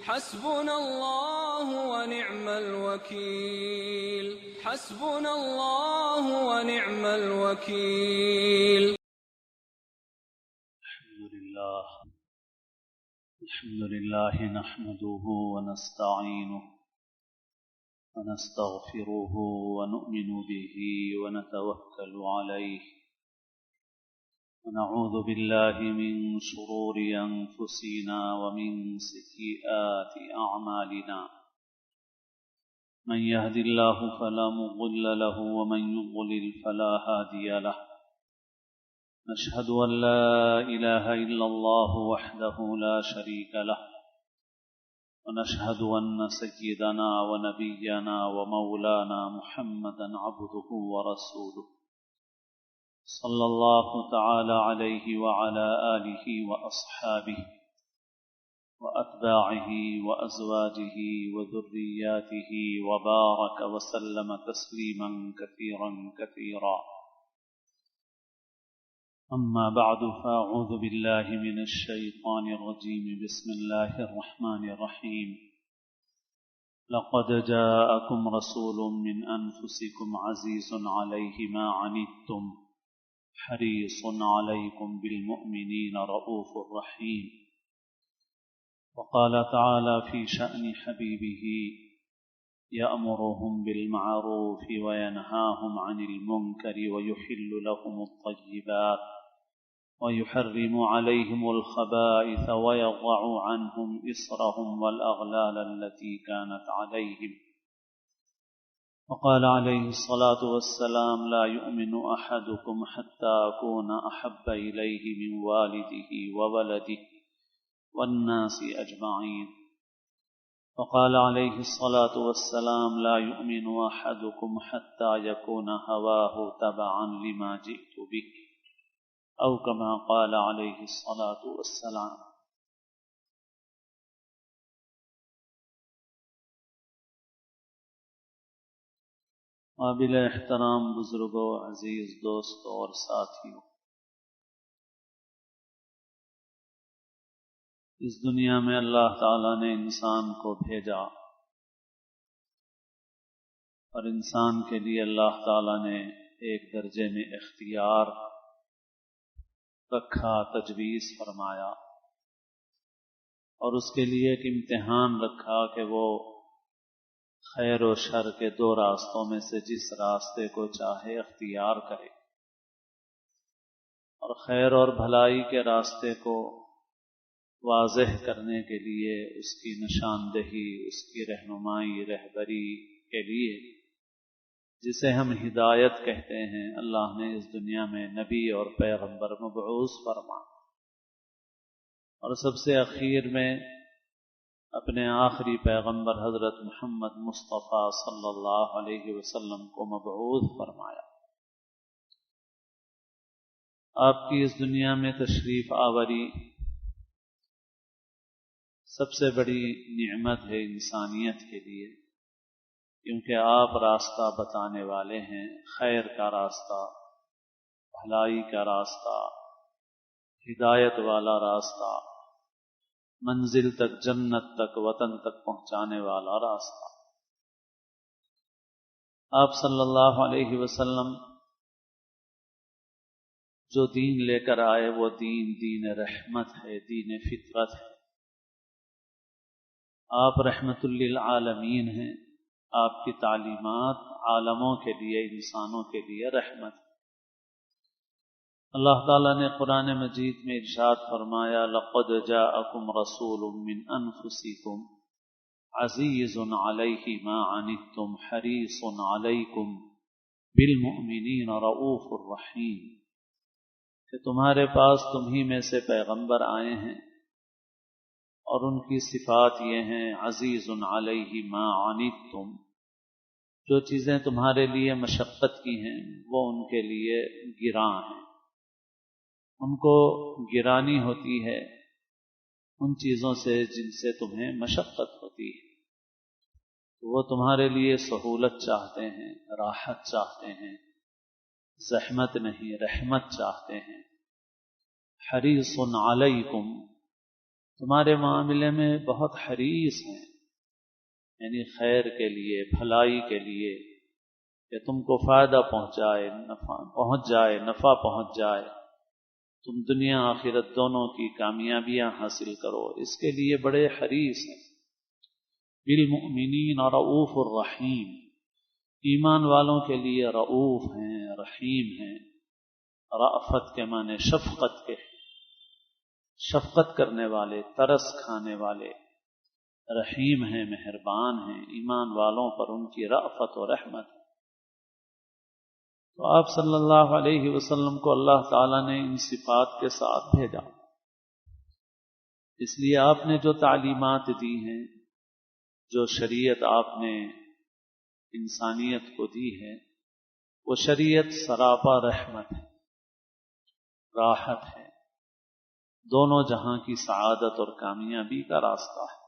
حسبنا الله ونعم الوكيل. حسبنا الله ونعم الوكيل. الحمد لله نحمده ونستعينه ونستغفره ونؤمن به ونتوكل عليه ونعوذ بالله من شرور أنفسنا ومن سيئات أعمالنا من يهد الله فلا مضل له ومن يضلل فلا هادي له نشهد أن لا إله إلا الله وحده لا شريك له ونشهد أن سيدنا ونبينا ومولانا محمدا عبده ورسوله صلى الله تعالى عليه وعلى آله وأصحابه وأتباعه وأزواجه وذرياته وبارك وسلم تسليما كثيرا كثيرا. أما بعد فأعوذ بالله من الشيطان الرجيم. بسم الله الرحمن الرحيم. لقد جاءكم رسول من أنفسكم عزيز عليه ما عنتم حريص عليكم بالمؤمنين رؤوف رحيم. وقال تعالى في شأن حبيبه يأمرهم بالمعروف وينهاهم عن المنكر ويحل لهم الطيبات ويحرم عليهم الخبائث ويضع عنهم إصرهم والأغلال التي كانت عليهم. وقال عليه الصلاة والسلام لا يؤمن أحدكم حتى أكون أحب إليه من والده وولده والناس أجمعين. وقال عليه الصلاة والسلام لا يؤمن أحدكم حتى يكون هواه تبعا لما جئت به أو كما قال عليه الصلاة والسلام. قابل احترام بزرگوں، عزیز دوستوں اور ساتھیوں، اس دنیا میں اللہ تعالیٰ نے انسان کو بھیجا اور انسان کے لیے اللہ تعالیٰ نے ایک درجے میں اختیار رکھا، تجویز فرمایا، اور اس کے لیے ایک امتحان رکھا کہ وہ خیر و شر کے دو راستوں میں سے جس راستے کو چاہے اختیار کرے، اور خیر اور بھلائی کے راستے کو واضح کرنے کے لیے اس کی نشاندہی، اس کی رہنمائی، رہبری کے لیے جسے ہم ہدایت کہتے ہیں، اللہ نے اس دنیا میں نبی اور پیغمبر مبعوث فرما، اور سب سے اخیر میں اپنے آخری پیغمبر حضرت محمد مصطفیٰ صلی اللہ علیہ وسلم کو مبعوث فرمایا۔ آپ کی اس دنیا میں تشریف آوری سب سے بڑی نعمت ہے انسانیت کے لیے، کیونکہ آپ راستہ بتانے والے ہیں، خیر کا راستہ، بھلائی کا راستہ، ہدایت والا راستہ، منزل تک، جنت تک، وطن تک پہنچانے والا راستہ۔ آپ صلی اللہ علیہ وسلم جو دین لے کر آئے وہ دین رحمت ہے، دین فطرت ہے۔ آپ رحمت للعالمین ہیں، آپ کی تعلیمات عالموں کے لیے، انسانوں کے لیے رحمت ہے۔ اللہ تعالیٰ نے قرآن مجید میں ارشاد فرمایا لقد جاءکم رسول من انفسکم عزیز علیہ ما عنتم حریص علیکم بالمؤمنین رؤوف الرحیم، کہ تمہارے پاس تمہیں میں سے پیغمبر آئے ہیں اور ان کی صفات یہ ہیں عزیز علیہ ما عنتم، جو چیزیں تمہارے لیے مشقت کی ہیں وہ ان کے لیے گراں ہیں، ان کو گرانی ہوتی ہے ان چیزوں سے جن سے تمہیں مشقت ہوتی ہے، وہ تمہارے لیے سہولت چاہتے ہیں، راحت چاہتے ہیں، زحمت نہیں رحمت چاہتے ہیں۔ حریص علیکم، تمہارے معاملے میں بہت حریص ہیں، یعنی خیر کے لیے، بھلائی کے لیے، کہ تم کو فائدہ پہنچ جائے، نفع پہنچ جائے، تم دنیا آخرت دونوں کی کامیابیاں حاصل کرو، اس کے لیے بڑے حریص ہیں۔ بالمؤمنین رؤوف الرحیم، ایمان والوں کے لیے رؤوف ہیں، رحیم ہیں۔ رأفت کے معنی شفقت کے، شفقت کرنے والے، ترس کھانے والے، رحیم ہیں، مہربان ہیں، ایمان والوں پر ان کی رأفت و رحمت۔ تو آپ صلی اللہ علیہ وسلم کو اللہ تعالیٰ نے ان صفات کے ساتھ بھیجا، اس لیے آپ نے جو تعلیمات دی ہیں، جو شریعت آپ نے انسانیت کو دی ہے، وہ شریعت سراپا رحمت ہے، راحت ہے، دونوں جہاں کی سعادت اور کامیابی کا راستہ ہے۔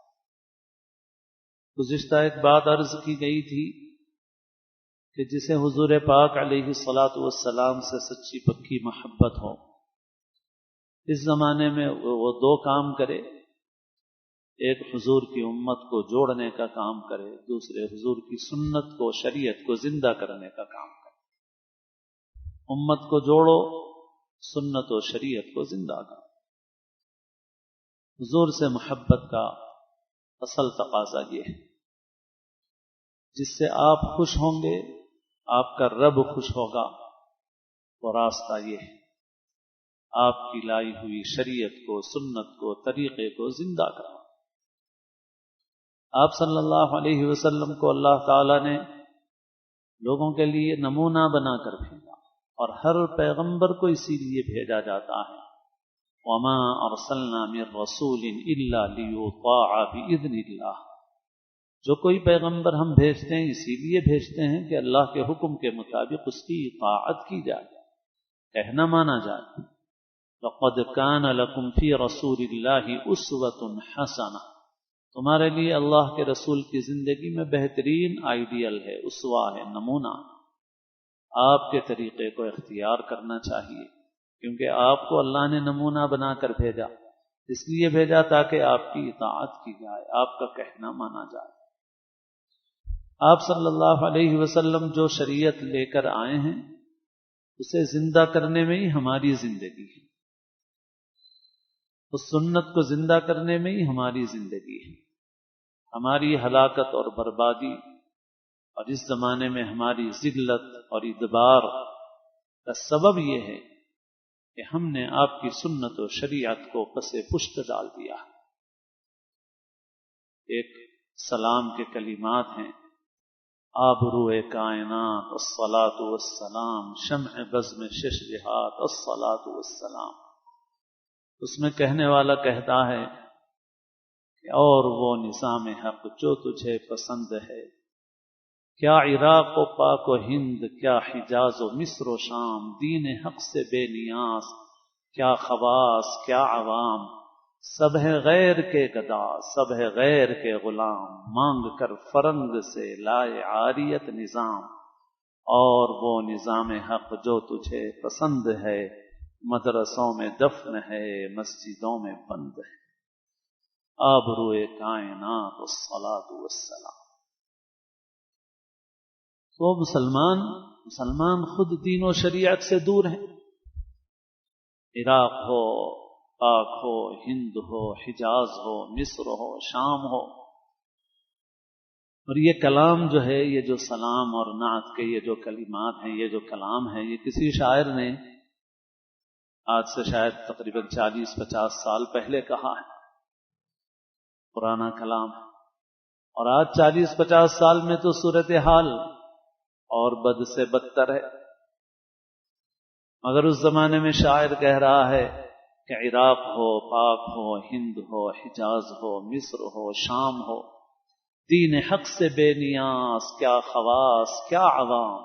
گزشتہ ایک بات عرض کی گئی تھی کہ جسے حضور پاک علیہ الصلاۃ والسلام سے سچی پکی محبت ہو، اس زمانے میں وہ دو کام کرے، ایک حضور کی امت کو جوڑنے کا کام کرے، دوسرے حضور کی سنت کو، شریعت کو زندہ کرنے کا کام کرے۔ امت کو جوڑو، سنت و شریعت کو زندہ کرو۔ حضور سے محبت کا اصل تقاضا یہ ہے، جس سے آپ خوش ہوں گے آپ کا رب خوش ہوگا، وہ راستہ یہ ہے، آپ کی لائی ہوئی شریعت کو، سنت کو، طریقے کو زندہ کرنا۔ آپ صلی اللہ علیہ وسلم کو اللہ تعالی نے لوگوں کے لیے نمونہ بنا کر بھیجا، اور ہر پیغمبر کو اسی لیے بھیجا جاتا ہے۔ وما ارسلنا من رسول الا ليطاع باذن اللہ، جو کوئی پیغمبر ہم بھیجتے ہیں اسی لیے بھیجتے ہیں کہ اللہ کے حکم کے مطابق اس کی اطاعت کی جائے، کہنا مانا جائے۔ لقد كان لكم في رسول الله اسوة حسنة، تمہارے لیے اللہ کے رسول کی زندگی میں بہترین آئیڈیل ہے، اسوہ ہے، نمونہ۔ آپ کے طریقے کو اختیار کرنا چاہیے، کیونکہ آپ کو اللہ نے نمونہ بنا کر بھیجا، اس لیے بھیجا تاکہ آپ کی اطاعت کی جائے، آپ کا کہنا مانا جائے۔ آپ صلی اللہ علیہ وسلم جو شریعت لے کر آئے ہیں، اسے زندہ کرنے میں ہی ہماری زندگی ہے، اس سنت کو زندہ کرنے میں ہی ہماری زندگی ہے۔ ہماری ہلاکت اور بربادی اور اس زمانے میں ہماری ذلت اور ادبار کا سبب یہ ہے کہ ہم نے آپ کی سنت و شریعت کو پس پشت ڈال دیا۔ ایک سلام کے کلمات ہیں، آبروئے کائنات الصلاۃ والسلام، شمع بزم شش جہات الصلاۃ والسلام۔ اس میں کہنے والا کہتا ہے کہ اور وہ نظام حق جو تجھے پسند ہے، کیا عراق و پاک و ہند، کیا حجاز و مصر و شام، دین حق سے بے نیاز، کیا خواص کیا عوام، سب ہے غیر کے گدا، سب ہے غیر کے غلام، مانگ کر فرنگ سے لائے عاریت نظام، اور وہ نظام حق جو تجھے پسند ہے، مدرسوں میں دفن ہے، مسجدوں میں بند ہے۔ آبروئے کائنات الصلاۃ والسلام۔ تو مسلمان خود دین و شریعت سے دور ہیں، عراق ہو، پاک ہو، ہند ہو، حجاز ہو، مصر ہو، شام ہو۔ اور یہ کلام جو ہے، یہ جو سلام اور نعت کے یہ جو کلمات ہیں، یہ جو کلام ہے، یہ کسی شاعر نے آج سے شاید تقریباً 40-50 سال پہلے کہا ہے، پرانا کلام ہے۔ اور آج 40-50 سال میں تو صورتحال اور بد سے بدتر ہے، مگر اس زمانے میں شاعر کہہ رہا ہے کہ عراق ہو، پاک ہو، ہند ہو، حجاز ہو، مصر ہو، شام ہو، دین حق سے بے نیاز، کیا خواص کیا عوام،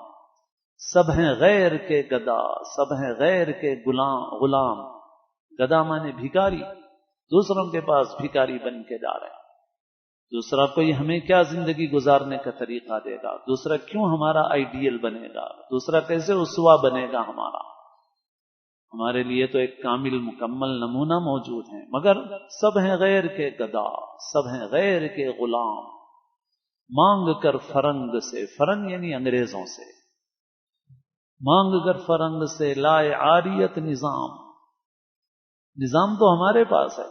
سب ہیں غیر کے گدا، سب ہیں غیر کے غلام۔ گدا مانے بھکاری، دوسروں کے پاس بھکاری بن کے جا رہے ہیں۔ دوسرا کوئی ہمیں کیا زندگی گزارنے کا طریقہ دے گا، دوسرا کیوں ہمارا آئیڈیل بنے گا، دوسرا کیسے اسوا بنے گا ہمارا۔ ہمارے لیے تو ایک کامل مکمل نمونہ موجود ہے، مگر سب ہیں غیر کے گدا، سب ہیں غیر کے غلام، مانگ کر فرنگ سے، فرنگ یعنی انگریزوں سے، مانگ کر فرنگ سے لائے عاریت نظام، نظام تو ہمارے پاس ہے۔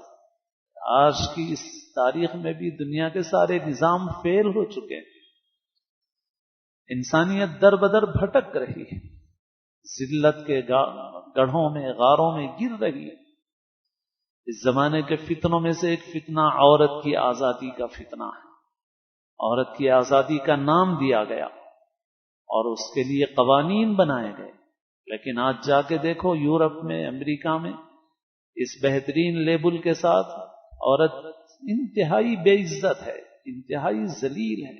آج کی اس تاریخ میں بھی دنیا کے سارے نظام فیل ہو چکے ہیں، انسانیت در بدر بھٹک رہی ہے، ذلت کے گڑھوں میں غاروں میں گر رہی ہے۔ اس زمانے کے فتنوں میں سے ایک فتنہ عورت کی آزادی کا فتنہ ہے۔ عورت کی آزادی کا نام دیا گیا اور اس کے لیے قوانین بنائے گئے، لیکن آج جا کے دیکھو یورپ میں، امریکہ میں، اس بہترین لیبل کے ساتھ عورت انتہائی بے عزت ہے، انتہائی ذلیل ہے،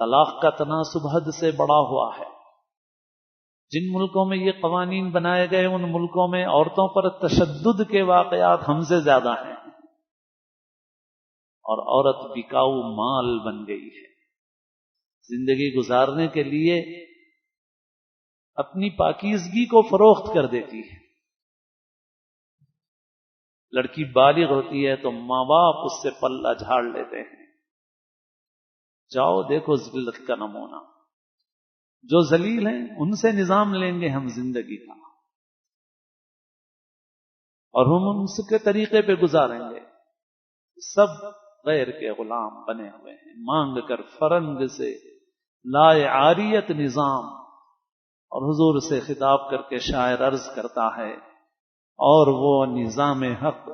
طلاق کا تناسب حد سے بڑا ہوا ہے۔ جن ملکوں میں یہ قوانین بنائے گئے ان ملکوں میں عورتوں پر تشدد کے واقعات ہم سے زیادہ ہیں، اور عورت بکاؤ مال بن گئی ہے۔ زندگی گزارنے کے لیے اپنی پاکیزگی کو فروخت کر دیتی ہے۔ لڑکی بالغ ہوتی ہے تو ماں باپ اس سے پلہ جھاڑ لیتے ہیں۔ جاؤ دیکھو ذلت کا نمونہ، جو ذلیل ہیں ان سے نظام لیں گے ہم زندگی کا، اور ہم ان کے طریقے پہ گزاریں گے۔ سب غیر کے غلام بنے ہوئے ہیں، مانگ کر فرنگ سے لائے عاریت نظام۔ اور حضور سے خطاب کر کے شاعر عرض کرتا ہے، اور وہ نظام حق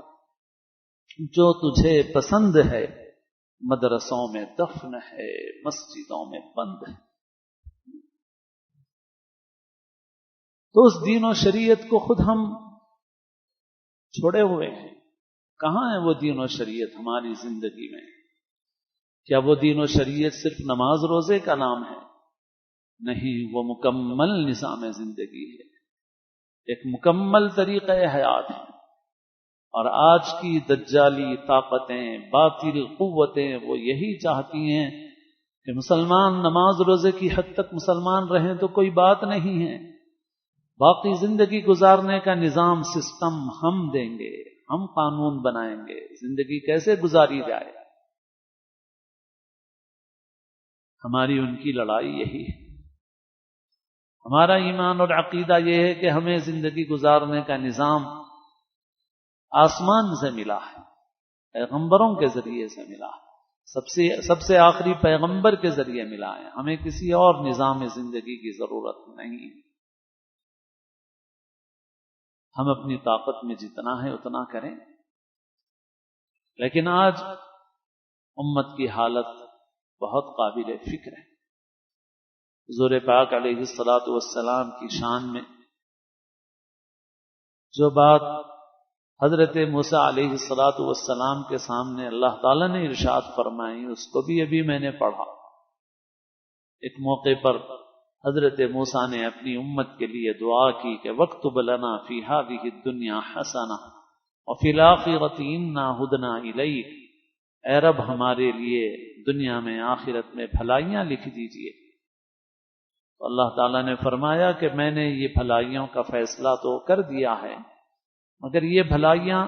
جو تجھے پسند ہے، مدرسوں میں دفن ہے، مسجدوں میں بند ہے۔ تو اس دین و شریعت کو خود ہم چھوڑے ہوئے ہیں۔ کہاں ہے وہ دین و شریعت ہماری زندگی میں؟ کیا وہ دین و شریعت صرف نماز روزے کا نام ہے؟ نہیں، وہ مکمل نظام زندگی ہے، ایک مکمل طریقہ حیات ہے۔ اور آج کی دجالی طاقتیں، باطل قوتیں وہ یہی چاہتی ہیں کہ مسلمان نماز روزے کی حد تک مسلمان رہیں تو کوئی بات نہیں ہے، باقی زندگی گزارنے کا نظام سسٹم ہم دیں گے، ہم قانون بنائیں گے، زندگی کیسے گزاری جائے۔ ہماری ان کی لڑائی یہی ہے۔ ہمارا ایمان اور عقیدہ یہ ہے کہ ہمیں زندگی گزارنے کا نظام آسمان سے ملا ہے، پیغمبروں کے ذریعے سے ملا ہے، سب سے آخری پیغمبر کے ذریعے ملا ہے، ہمیں کسی اور نظام زندگی کی ضرورت نہیں ہے۔ ہم اپنی طاقت میں جتنا ہے اتنا کریں، لیکن آج امت کی حالت بہت قابل فکر ہے۔ حضور پاک علیہ الصلوۃ والسلام کی شان میں جو بات حضرت موسیٰ علیہ الصلوۃ والسلام کے سامنے اللہ تعالیٰ نے ارشاد فرمائی، اس کو بھی ابھی میں نے پڑھا۔ ایک موقع پر حضرت موسیٰ نے اپنی امت کے لیے دعا کی کہ وَاكْتُبْ لَنَا فِي هَذِهِ الدُّنْيَا حَسَنَةً وَفِي الْآخِرَةِ إِنَّا هُدْنَا إِلَيْكَ، اے رب ہمارے لیے دنیا میں آخرت میں بھلائیاں لکھ دیجئے۔ تو اللہ تعالیٰ نے فرمایا کہ میں نے یہ بھلائیوں کا فیصلہ تو کر دیا ہے، مگر یہ بھلائیاں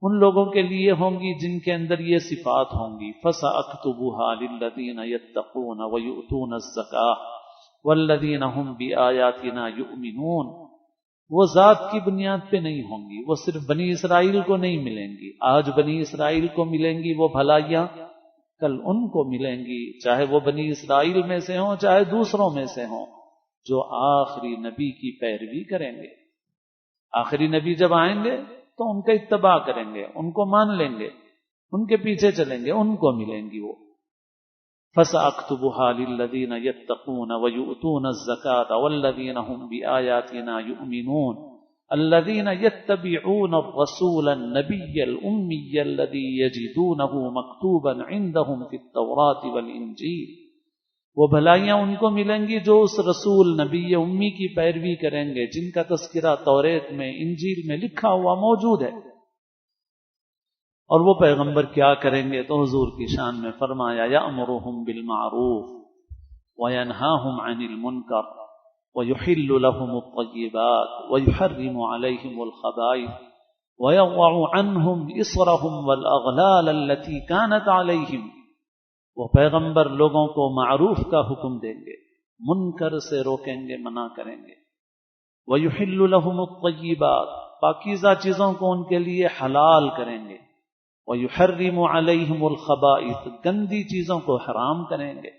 ان لوگوں کے لیے ہوں گی جن کے اندر یہ صفات ہوں گی۔ فَسَأَكْتُبُهَا لِلَّذِينَ يَتَّقُونَ وَيُؤْتُونَ الزَّكَاةَ وَالَّذِينَ هُمْ بِآيَاتِنَا يُؤْمِنُونَ۔ وہ ذات کی بنیاد پہ نہیں ہوں گی، وہ صرف بنی اسرائیل کو نہیں ملیں گی۔ آج بنی اسرائیل کو ملیں گی وہ بھلائیاں، کل ان کو ملیں گی، چاہے وہ بنی اسرائیل میں سے ہوں چاہے دوسروں میں سے ہوں، جو آخری نبی کی پیروی کریں گے۔ آخری نبی جب آئیں گے تو ان کا اتباع کریں گے، ان کو مان لیں گے، ان کے پیچھے چلیں گے، ان کو ملیں گی وہ۔ فَسَأَكْتُبُهَا لِلَّذِينَ يَتَّقُونَ وَيُؤْتُونَ الزَّكَاةَ وَالَّذِينَ هُمْ بِآيَاتِنَا يُؤْمِنُونَ الَّذِينَ يَتَّبِعُونَ الرَّسُولَ النَّبِيَّ الْأُمِّيَّ الَّذِي يَجِدُونَهُ مَكْتُوبًا عِندَهُمْ فِي التَّوْرَاةِ وَالْإِنْجِيلِ۔ وہ بھلائیاں ان کو ملیں گی جو اس رسول نبی امی کی پیروی کریں گے جن کا تذکرہ توریت میں، انجیل میں لکھا ہوا موجود ہے۔ اور وہ پیغمبر کیا کریں گے؟ تو حضور کی شان میں فرمایا، یأمرهم بالمعروف وینہاہم عن المنکر وَيُحِلُّ لَهُمُ الطَّيِّبَاتِ وَيُحَرِّمُ عَلَيْهِمُ الْخَبَائِثَ وَيَضَعُ عَنْهُمْ إِصْرَهُمْ وَالْأَغْلَالَ الَّتِي كَانَتْ عَلَيْهِمْ۔ وہ پیغمبر لوگوں کو معروف کا حکم دیں گے، منکر سے روکیں گے، منع کریں گے۔ وَيُحِلُّ لَهُمُ الطَّيِّبَاتِ، پاکیزہ چیزوں کو ان کے لیے حلال کریں گے۔ وَيُحَرِّمُ عَلَيْهِمُ الْخَبَائِثَ، گندی چیزوں کو حرام کریں گے۔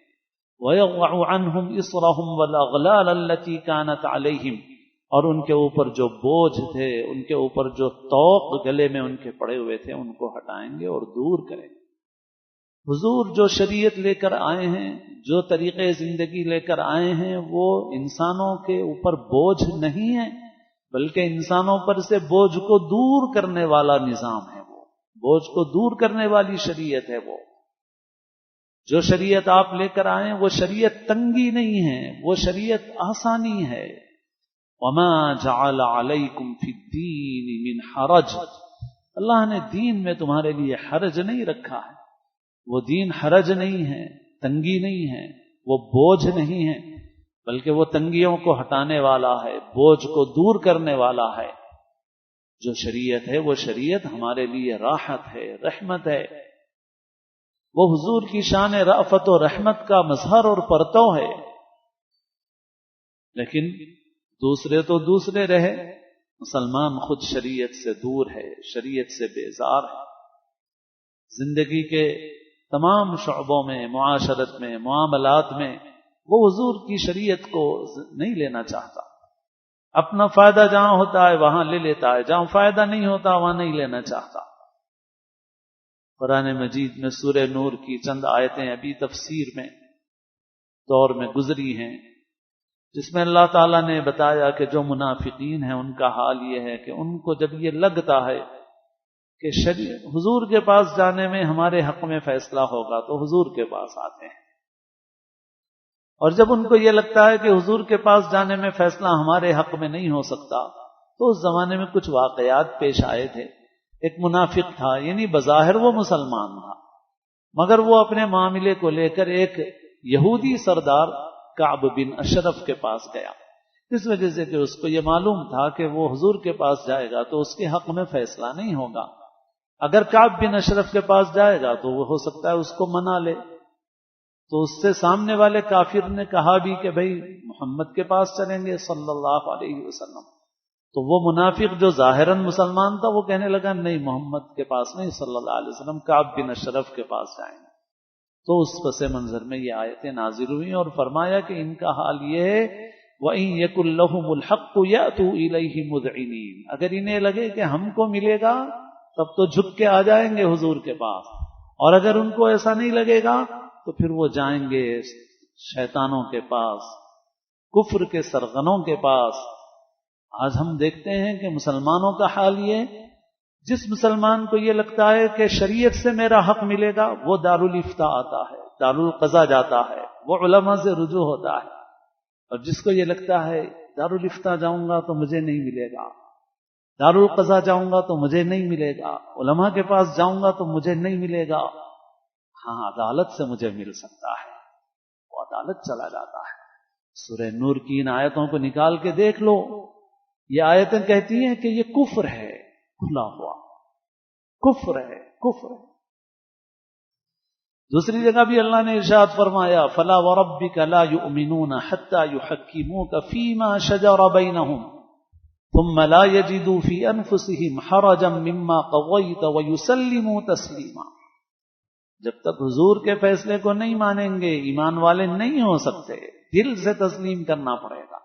وَيَضَعُ عَنْهُمْ إِصْرَهُمْ وَالْأَغْلَالَ الَّتِي كَانَتْ عَلَيْهِمْ، اور ان کے اوپر جو بوجھ تھے، ان کے اوپر جو طوق گلے میں ان کے پڑے ہوئے تھے، ان کو ہٹائیں گے اور دور کریں گے۔ حضور جو شریعت لے کر آئے ہیں، جو طریقے زندگی لے کر آئے ہیں، وہ انسانوں کے اوپر بوجھ نہیں ہے، بلکہ انسانوں پر سے بوجھ کو دور کرنے والا نظام ہے، وہ بوجھ کو دور کرنے والی شریعت ہے۔ وہ جو شریعت آپ لے کر آئے وہ شریعت تنگی نہیں ہے، وہ شریعت آسانی ہے۔ وما جعل علیکم فی الدین من حرج، اللہ نے دین میں تمہارے لیے حرج نہیں رکھا ہے۔ وہ دین حرج نہیں ہے، تنگی نہیں ہے، وہ بوجھ نہیں ہے، بلکہ وہ تنگیوں کو ہٹانے والا ہے، بوجھ کو دور کرنے والا ہے۔ جو شریعت ہے وہ شریعت ہمارے لیے راحت ہے، رحمت ہے۔ وہ حضور کی شان رأفت و رحمت کا مظہر اور پرتو ہے۔ لیکن دوسرے تو دوسرے رہے، مسلمان خود شریعت سے دور ہے، شریعت سے بیزار ہے۔ زندگی کے تمام شعبوں میں، معاشرت میں، معاملات میں وہ حضور کی شریعت کو نہیں لینا چاہتا۔ اپنا فائدہ جہاں ہوتا ہے وہاں لے لیتا ہے، جہاں فائدہ نہیں ہوتا وہاں نہیں لینا چاہتا۔ قرآن مجید میں سورہ نور کی چند آیتیں ابھی تفسیر میں دور میں گزری ہیں، جس میں اللہ تعالیٰ نے بتایا کہ جو منافقین ہیں ان کا حال یہ ہے کہ ان کو جب یہ لگتا ہے کہ حضور کے پاس جانے میں ہمارے حق میں فیصلہ ہوگا تو حضور کے پاس آتے ہیں، اور جب ان کو یہ لگتا ہے کہ حضور کے پاس جانے میں فیصلہ ہمارے حق میں نہیں ہو سکتا، تو اس زمانے میں کچھ واقعات پیش آئے تھے۔ ایک منافق تھا، یعنی بظاہر وہ مسلمان تھا، مگر وہ اپنے معاملے کو لے کر ایک یہودی سردار کعب بن اشرف کے پاس گیا، اس وجہ سے کہ اس کو یہ معلوم تھا کہ وہ حضور کے پاس جائے گا تو اس کے حق میں فیصلہ نہیں ہوگا۔ اگر کعب بن اشرف کے پاس جائے گا تو وہ ہو سکتا ہے اس کو منا لے۔ تو اس سے سامنے والے کافر نے کہا بھی کہ بھئی محمد کے پاس چلیں گے صلی اللہ علیہ وسلم۔ تو وہ منافق جو ظاہراً مسلمان تھا وہ کہنے لگا نہیں، محمد کے پاس نہیں صلی اللہ علیہ وسلم، کعب بن اشرف کے پاس جائیں گے۔ تو اس پس منظر میں یہ آیتیں نازل ہوئیں اور فرمایا کہ ان کا حال یہ ہے وَإِن يَكُن لَّهُمُ الْحَقُّ يَأْتُوا إِلَيْهِ مُذْعِنِينَ، اگر انہیں لگے کہ ہم کو ملے گا تب تو جھک کے آ جائیں گے حضور کے پاس، اور اگر ان کو ایسا نہیں لگے گا تو پھر وہ جائیں گے شیطانوں کے پاس، کفر کے سرغنوں کے پاس۔ آج ہم دیکھتے ہیں کہ مسلمانوں کا حال یہ، جس مسلمان کو یہ لگتا ہے کہ شریعت سے میرا حق ملے گا وہ دارالفتاء آتا ہے، دارالقضاء جاتا ہے، وہ علماء سے رجوع ہوتا ہے، اور جس کو یہ لگتا ہے دارالفتاء جاؤں گا تو مجھے نہیں ملے گا، دارالقضاء جاؤں گا تو مجھے نہیں ملے گا، علماء کے پاس جاؤں گا تو مجھے نہیں ملے گا، ہاں عدالت سے مجھے مل سکتا ہے، وہ عدالت چلا جاتا ہے۔ سورہ نور کی ان آیتوں کو نکال کے دیکھ لو، یہ آیتیں کہتی ہیں کہ یہ کفر ہے، کھلا ہوا کفر ہے، کفر ہے۔ دوسری جگہ بھی اللہ نے ارشاد فرمایا فَلَا وَرَبِّكَ لَا يُؤْمِنُونَ حَتَّى يُحَكِّمُوكَ فِي مَا شَجَرَ بَيْنَهُمْ ثُمَّ لَا يَجِدُوا فِي أَنفُسِهِمْ حَرَجًا مِّمَّا قَضَيْتَ وَيُسَلِّمُوا تَسْلِيمًا، جب تک حضور کے فیصلے کو نہیں مانیں گے ایمان والے نہیں ہو سکتے، دل سے تسلیم کرنا پڑے گا۔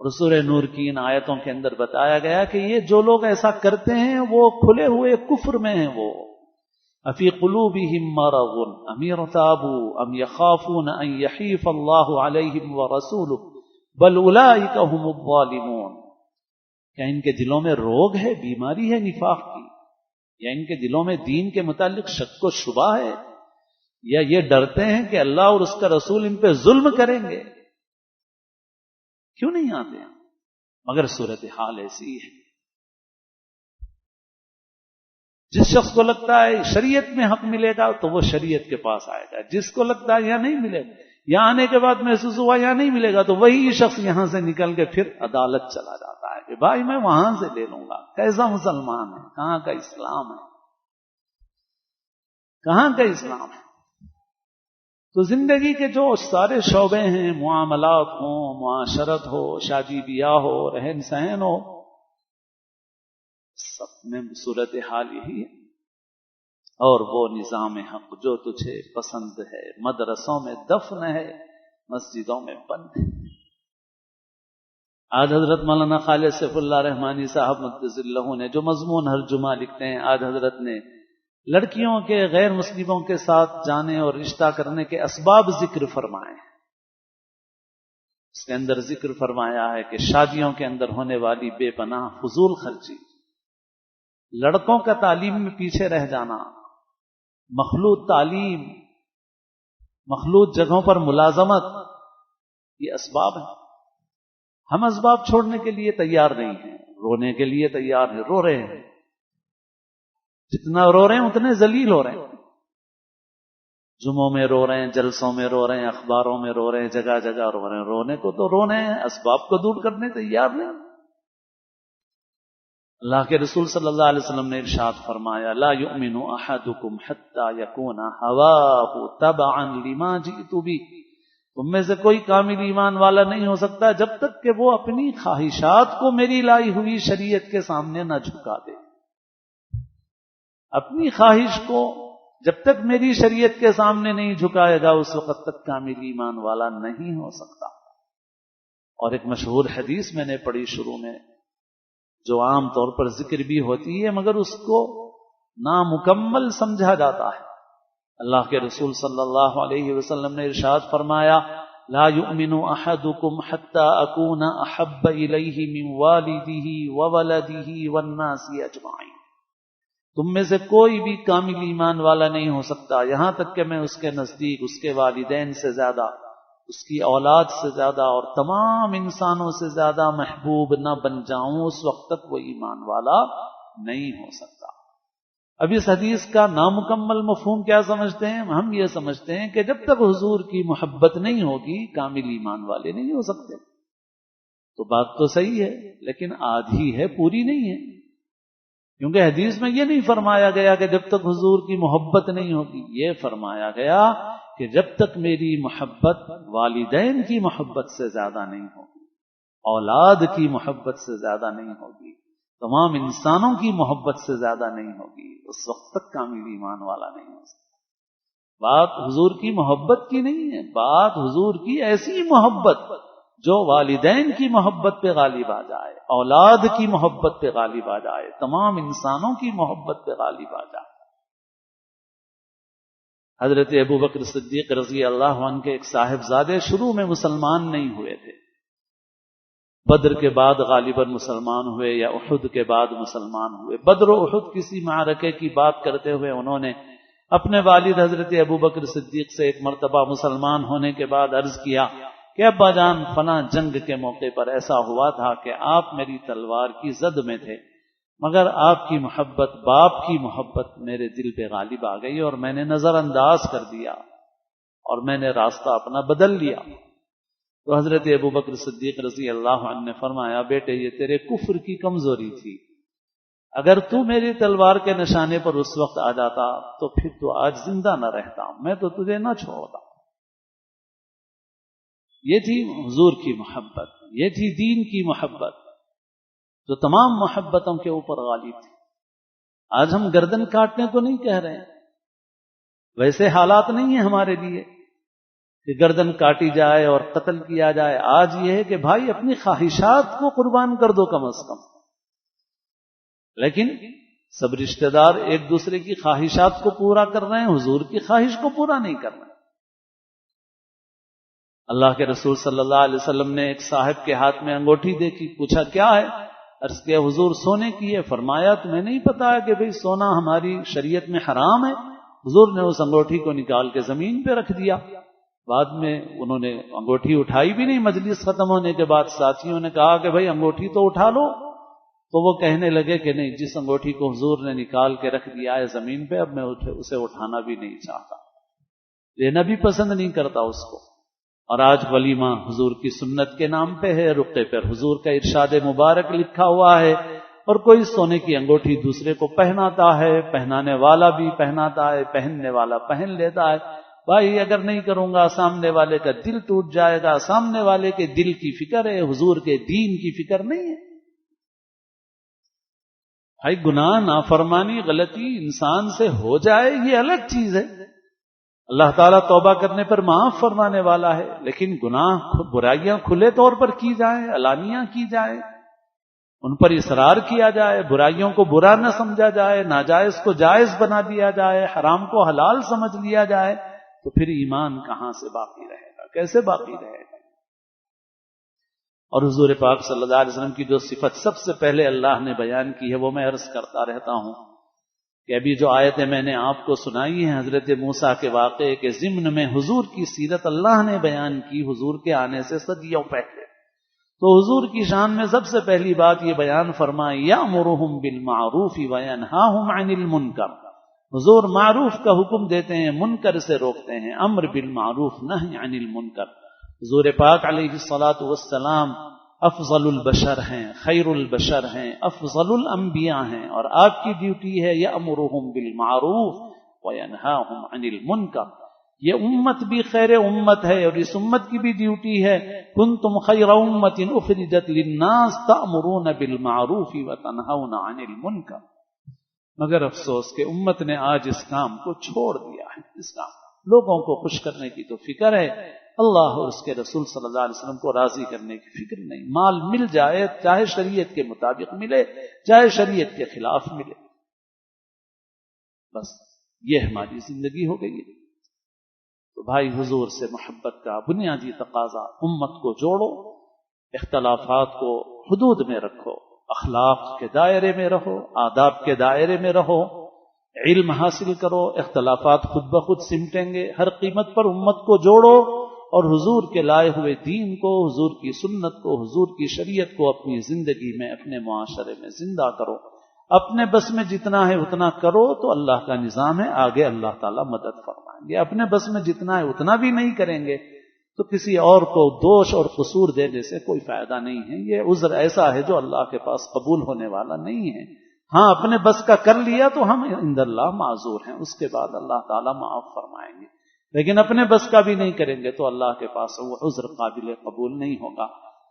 اور سورہ نور کی ان آیتوں کے اندر بتایا گیا کہ یہ جو لوگ ایسا کرتے ہیں وہ کھلے ہوئے کفر میں ہیں۔ وہ افی قلوبہم مرض ام ارتابوا ام یخافون ان یحیف اللہ علیہم ورسولہ بل اولئک هم الظالمون، کیا ان کے دلوں میں روگ ہے، بیماری ہے نفاق کی، یا ان کے دلوں میں دین کے متعلق شک و شبہ ہے، یا یہ ڈرتے ہیں کہ اللہ اور اس کا رسول ان پہ ظلم کریں گے؟ کیوں نہیں آتے ہیں؟ مگر صورتحال ایسی ہے۔ جس شخص کو لگتا ہے شریعت میں حق ملے گا تو وہ شریعت کے پاس آئے گا، جس کو لگتا ہے یا نہیں ملے گا، یہاں آنے کے بعد محسوس ہوا یہاں نہیں ملے گا تو وہی شخص یہاں سے نکل کے پھر عدالت چلا جاتا ہے کہ بھائی میں وہاں سے لے لوں گا. کیسا مسلمان ہے؟ کہاں کا اسلام ہے؟ کہاں کا اسلام ہے؟ تو زندگی کے جو سارے شعبے ہیں، معاملات ہوں، معاشرت ہو، شادی بیاہ ہو، رہن سہن ہو، سب میں صورتحال یہی ہے. اور وہ نظام حق جو تجھے پسند ہے مدرسوں میں دفن ہے، مسجدوں میں بند ہے. آج حضرت مولانا خالد سیف اللہ رحمانی صاحب مقدس اللہ نے جو مضمون ہر جمعہ لکھتے ہیں، آج حضرت نے لڑکیوں کے غیر مسلموں کے ساتھ جانے اور رشتہ کرنے کے اسباب ذکر فرمائے. اس کے اندر ذکر فرمایا ہے کہ شادیوں کے اندر ہونے والی بے پناہ فضول خرچی، لڑکوں کا تعلیم میں پیچھے رہ جانا، مخلوط تعلیم، مخلوط جگہوں پر ملازمت، یہ اسباب ہیں. ہم اسباب چھوڑنے کے لیے تیار نہیں ہیں، رونے کے لیے تیار ہیں، رو رہے ہیں. جتنا رو رہے ہیں اتنے ذلیل ہو رہے ہیں. جمعوں میں رو رہے ہیں، جلسوں میں رو رہے ہیں، اخباروں میں رو رہے ہیں، جگہ جگہ رو رہے ہیں. رونے کو تو رونے ہیں، اسباب کو دور کرنے تیار نہیں. اللہ کے رسول صلی اللہ علیہ وسلم نے ارشاد فرمایا لا یؤمن احدکم حتی یکون ہواہ تبعا لما جئت بہ. تم میں سے کوئی کامل ایمان والا نہیں ہو سکتا جب تک کہ وہ اپنی خواہشات کو میری لائی ہوئی شریعت کے سامنے نہ جھکا دے. اپنی خواہش کو جب تک میری شریعت کے سامنے نہیں جھکائے گا اس وقت تک کامل ایمان والا نہیں ہو سکتا. اور ایک مشہور حدیث میں نے پڑھی شروع میں، جو عام طور پر ذکر بھی ہوتی ہے مگر اس کو نامکمل سمجھا جاتا ہے. اللہ کے رسول صلی اللہ علیہ وسلم نے ارشاد فرمایا لا یؤمن احدکم حتی اکون احب الیہ من والدہ وولدہ والناس اجمعین. تم میں سے کوئی بھی کامل ایمان والا نہیں ہو سکتا یہاں تک کہ میں اس کے نزدیک اس کے والدین سے زیادہ، اس کی اولاد سے زیادہ اور تمام انسانوں سے زیادہ محبوب نہ بن جاؤں، اس وقت تک وہ ایمان والا نہیں ہو سکتا. اب اس حدیث کا نامکمل مفہوم کیا سمجھتے ہیں؟ ہم یہ سمجھتے ہیں کہ جب تک حضور کی محبت نہیں ہوگی کامل ایمان والے نہیں ہو سکتے. تو بات تو صحیح ہے لیکن آدھی ہے، پوری نہیں ہے. کیونکہ حدیث میں یہ نہیں فرمایا گیا کہ جب تک حضور کی محبت نہیں ہوگی، یہ فرمایا گیا کہ جب تک میری محبت والدین کی محبت سے زیادہ نہیں ہوگی، اولاد کی محبت سے زیادہ نہیں ہوگی، تمام انسانوں کی محبت سے زیادہ نہیں ہوگی، اس وقت تک کامل ایمان والا نہیں ہو سکتا. بات حضور کی محبت کی نہیں ہے، بات حضور کی ایسی محبت جو والدین کی محبت پہ غالب آ جائے، اولاد کی محبت پہ غالب آ جائے، تمام انسانوں کی محبت پہ غالب آ جائے. حضرت ابو بکر صدیق رضی اللہ عنہ کے ایک صاحبزادے شروع میں مسلمان نہیں ہوئے تھے، بدر کے بعد غالباً مسلمان ہوئے یا احد کے بعد مسلمان ہوئے. بدر و احد کسی معرکے کی بات کرتے ہوئے انہوں نے اپنے والد حضرت ابو بکر صدیق سے ایک مرتبہ مسلمان ہونے کے بعد عرض کیا کہ ابا جان فلاں جنگ کے موقع پر ایسا ہوا تھا کہ آپ میری تلوار کی زد میں تھے، مگر آپ کی محبت، باپ کی محبت میرے دل پہ غالب آ گئی اور میں نے نظر انداز کر دیا اور میں نے راستہ اپنا بدل لیا. تو حضرت ابو بکر صدیق رضی اللہ عنہ نے فرمایا بیٹے یہ تیرے کفر کی کمزوری تھی، اگر تو میری تلوار کے نشانے پر اس وقت آ جاتا تو پھر تو آج زندہ نہ رہتا، میں تو تجھے نہ چھوڑتا. یہ تھی حضور کی محبت، یہ تھی دین کی محبت جو تمام محبتوں کے اوپر غالب تھی. آج ہم گردن کاٹنے کو نہیں کہہ رہے ہیں، ویسے حالات نہیں ہیں ہمارے لیے کہ گردن کاٹی جائے اور قتل کیا جائے. آج یہ ہے کہ بھائی اپنی خواہشات کو قربان کر دو کم از کم. لیکن سب رشتہ دار ایک دوسرے کی خواہشات کو پورا کر رہے ہیں، حضور کی خواہش کو پورا نہیں کر رہے. اللہ کے رسول صلی اللہ علیہ وسلم نے ایک صاحب کے ہاتھ میں انگوٹھی دیکھی، پوچھا کیا ہے؟ عرض کیا حضور سونے کی ہے. فرمایا تمہیں نہیں پتا ہے کہ بھئی سونا ہماری شریعت میں حرام ہے؟ حضور نے اس انگوٹھی کو نکال کے زمین پہ رکھ دیا. بعد میں انہوں نے انگوٹھی اٹھائی بھی نہیں. مجلس ختم ہونے کے بعد ساتھیوں نے کہا کہ بھئی انگوٹھی تو اٹھا لو. تو وہ کہنے لگے کہ نہیں، جس انگوٹھی کو حضور نے نکال کے رکھ دیا ہے زمین پہ، اب میں اسے اٹھانا بھی نہیں چاہتا، لینا بھی پسند نہیں کرتا اس کو. اور آج ولیمہ حضور کی سنت کے نام پہ ہے، رقعے پر حضور کا ارشاد مبارک لکھا ہوا ہے، اور کوئی سونے کی انگوٹھی دوسرے کو پہناتا ہے، پہنانے والا بھی پہناتا ہے، پہننے والا پہن لیتا ہے۔ بھائی اگر نہیں کروں گا سامنے والے کا دل ٹوٹ جائے گا، سامنے والے کے دل کی فکر ہے، حضور کے دین کی فکر نہیں ہے۔ بھائی گناہ، نافرمانی، غلطی انسان سے ہو جائے یہ الگ چیز ہے، اللہ تعالیٰ توبہ کرنے پر معاف فرمانے والا ہے، لیکن گناہ، برائیاں کھلے طور پر کی جائیں، علانیہ کی جائیں، ان پر اصرار کیا جائے، برائیوں کو برا نہ سمجھا جائے، ناجائز کو جائز بنا دیا جائے، حرام کو حلال سمجھ لیا جائے، تو پھر ایمان کہاں سے باقی رہے گا، کیسے باقی رہے گا؟ اور حضور پاک صلی اللہ علیہ وسلم کی جو صفت سب سے پہلے اللہ نے بیان کی ہے وہ میں عرض کرتا رہتا ہوں کہ ابھی جو آیتیں میں نے آپ کو سنائی ہیں حضرت موسیٰ کے واقعے کے ضمن میں حضور کی سیرت اللہ نے بیان کی حضور کے آنے سے صدیوں پہلے، تو حضور کی شان میں سب سے پہلی بات یہ بیان فرمائی یأمرہم بالمعروف وینہاہم عن المنکر، حضور معروف کا حکم دیتے ہیں، منکر سے روکتے ہیں، امر بالمعروف نہی عن المنکر۔ حضور پاک علیہ الصلاۃ والسلام افضل البشر ہیں، خیر البشر ہیں، افضل الانبیاء ہیں، اور آپ کی ڈیوٹی ہے یأمرہم بالمعروف وینہاہم عن المنکر۔ یہ امت بھی خیر امت ہے، اور اس امت کی بھی ڈیوٹی ہے کنتم خیر امت اخرجت للناس تأمرون بالمعروف وتنہون عن المنکر۔ مگر افسوس کہ امت نے آج اس کام کو چھوڑ دیا ہے، اس کام لوگوں کو خوش کرنے کی تو فکر ہے، اللہ اور اس کے رسول صلی اللہ علیہ وسلم کو راضی کرنے کی فکر نہیں۔ مال مل جائے چاہے شریعت کے مطابق ملے چاہے شریعت کے خلاف ملے، بس یہ ہماری زندگی ہو گئی ہے۔ تو بھائی حضور سے محبت کا بنیادی تقاضا امت کو جوڑو، اختلافات کو حدود میں رکھو، اخلاق کے دائرے میں رہو، آداب کے دائرے میں رہو، علم حاصل کرو، اختلافات خود بخود سمٹیں گے۔ ہر قیمت پر امت کو جوڑو اور حضور کے لائے ہوئے دین کو، حضور کی سنت کو، حضور کی شریعت کو اپنی زندگی میں، اپنے معاشرے میں زندہ کرو۔ اپنے بس میں جتنا ہے اتنا کرو تو اللہ کا نظام ہے، آگے اللہ تعالیٰ مدد فرمائیں گے۔ اپنے بس میں جتنا ہے اتنا بھی نہیں کریں گے تو کسی اور کو دوش اور قصور دینے سے کوئی فائدہ نہیں ہے۔ یہ عذر ایسا ہے جو اللہ کے پاس قبول ہونے والا نہیں ہے۔ ہاں اپنے بس کا کر لیا تو ہم عند اللہ معذور ہیں، اس کے بعد اللہ تعالیٰ معاف فرمائیں گے، لیکن اپنے بس کا بھی نہیں کریں گے تو اللہ کے پاس وہ عذر قابل قبول نہیں ہوگا۔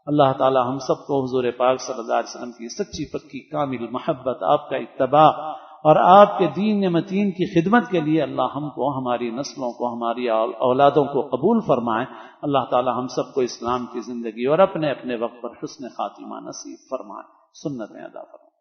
اللہ تعالیٰ ہم سب کو حضور پاک صلی اللہ علیہ وسلم کی سچی پکی کامل محبت، آپ کا اتباع اور آپ کے دین متین کی خدمت کے لیے اللہ ہم کو، ہماری نسلوں کو، ہماری اولادوں کو قبول فرمائے۔ اللہ تعالیٰ ہم سب کو اسلام کی زندگی اور اپنے اپنے وقت پر حسن خاتمہ نصیب فرمائے، سنت میں ادا فرمائے۔